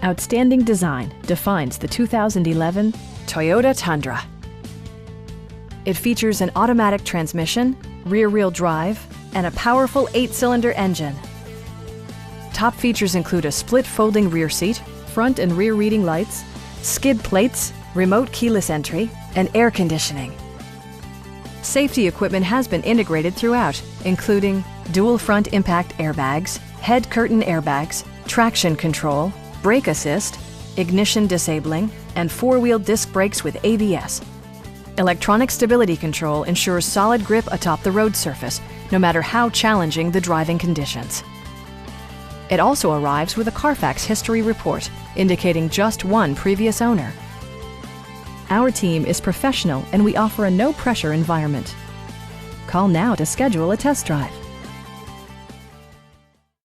Outstanding design defines the 2011 Toyota Tundra. It features an automatic transmission, rear-wheel drive, and a powerful 8-cylinder engine. Top features include a split folding rear seat, front and rear reading lights, skid plates, remote keyless entry, and air conditioning. Safety equipment has been integrated throughout, including dual front impact airbags, head curtain airbags, traction control, brake assist, ignition disabling, and 4-wheel disc brakes with ABS. Electronic stability control ensures solid grip atop the road surface, no matter how challenging the driving conditions. It also arrives with a Carfax history report, indicating just one previous owner. Our team is professional and we offer a no-pressure environment. Call now to schedule a test drive.